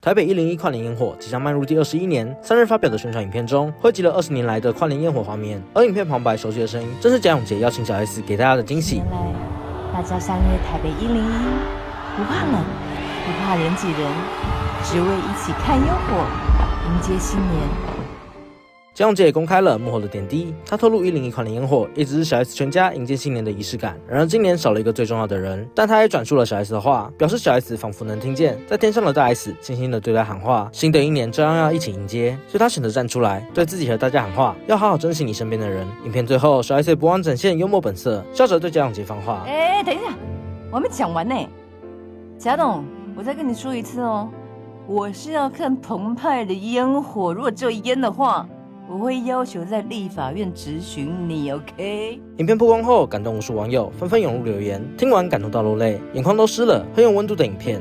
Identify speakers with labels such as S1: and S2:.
S1: 台北101跨年烟火即将迈入第21年，3日发表的宣传影片中，汇集了20年来的跨年烟火画面，而影片旁白熟悉的声音，正是贾永杰邀请小 S 给大家的惊喜。
S2: 原来大家相约台北101，不怕冷，不怕人挤人，只为一起看烟火，迎接新年。
S1: 贾永杰也公开了幕后的点滴，他透露101跨年烟火一直是小 S 全家迎接新年的仪式感。然而今年少了一个最重要的人，但他也转述了小 S 的话，表示小 S 仿佛能听见在天上的大 S 轻轻的对他喊话，新的一年照样要一起迎接，所以他选择站出来，对自己和大家喊话，要好好珍惜你身边的人。影片最后，小 S 也不忘展现幽默本色，笑着对贾永杰放话：
S2: 等一下，我还没讲完呢。贾董，我再跟你说一次哦，我是要看澎湃的烟火，如果只有烟的话，我会要求在立法院质询你 ，OK？
S1: 影片曝光后，感动无数网友纷纷涌入留言，听完感动到落泪，眼眶都湿了，很有温度的影片。